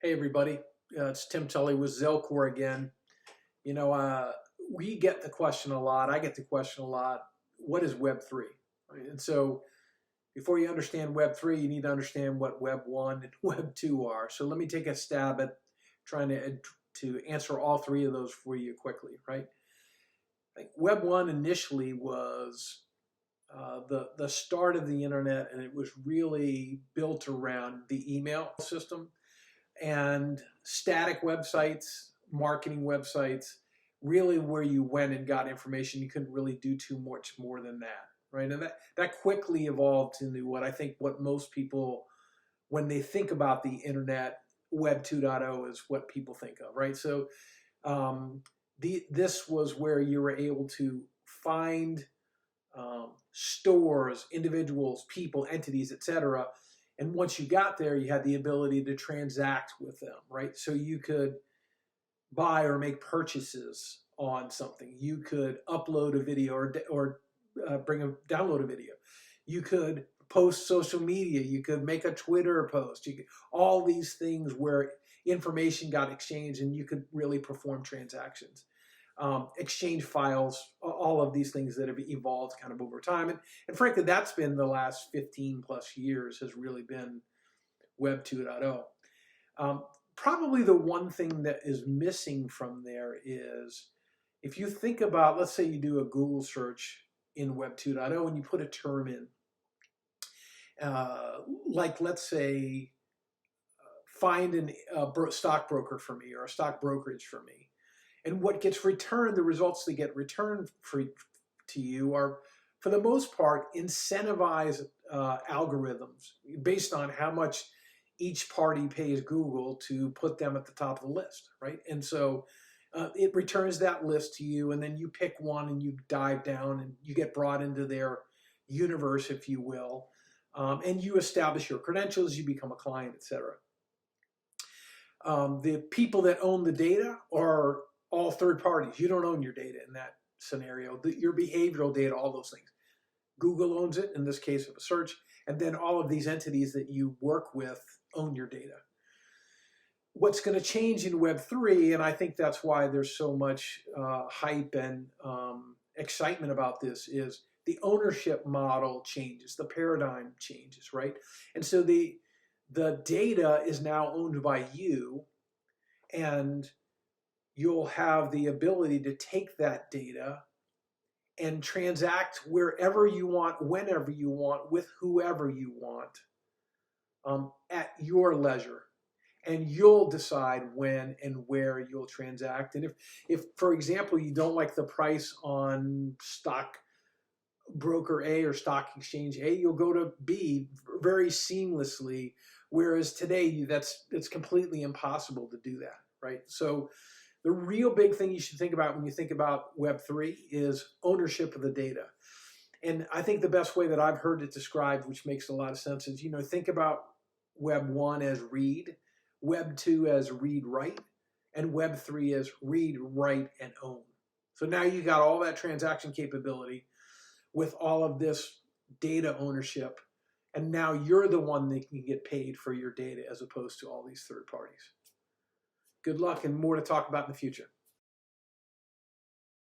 Hey everybody, it's Tim Tully with Zelcore again. We get the question a lot. I get the question a lot. What is Web3? Right? And so, before you understand Web3, you need to understand what Web1 and Web2 are. So let me take a stab at trying to answer all three of those for you quickly. Right? Like Web1 initially was the start of the internet, and it was really built around the email system and static websites, marketing websites, really where you went and got information. You couldn't really do too much more than that, right? And that quickly evolved into what most people, when they think about the internet, Web 2.0 is what people think of, right? So this was where you were able to find stores, individuals, people, entities, etc. And once you got there, you had the ability to transact with them, right? So you could buy or make purchases on something. You could upload a video or download a video. You could post social media. You could make a Twitter post. All these things where information got exchanged and you could really perform transactions. Exchange files, all of these things that have evolved kind of over time. And frankly, that's been the last 15 plus years has really been Web 2.0. Probably the one thing that is missing from there is if you think about, let's say you do a Google search in Web 2.0 and you put a term in, like let's say, find a stockbroker for me or a stock brokerage for me. And what gets returned, the results that get returned to you are, for the most part, incentivized algorithms based on how much each party pays Google to put them at the top of the list, right? And so it returns that list to you, and then you pick one and you dive down and you get brought into their universe, if you will, and you establish your credentials, you become a client, etc. The people that own the data are all third parties. You don't own your data in that scenario. Your behavioral data, all those things. Google owns it, in this case of a search, and then all of these entities that you work with own your data. What's going to change in Web3, and I think that's why there's so much hype and excitement about this, is the ownership model changes, the paradigm changes, right? And so the data is now owned by you, and you'll have the ability to take that data and transact wherever you want, whenever you want, with whoever you want, at your leisure. And you'll decide when and where you'll transact. And if, for example, you don't like the price on stock broker A or stock exchange A, you'll go to B very seamlessly. Whereas today, it's completely impossible to do that, right? So the real big thing you should think about when you think about Web3 is ownership of the data. And I think the best way that I've heard it described, which makes a lot of sense, is, think about Web1 as read, Web2 as read write, and Web3 as read, write, and own. So now you got all that transaction capability with all of this data ownership, and now you're the one that can get paid for your data as opposed to all these third parties. Good luck and more to talk about in the future.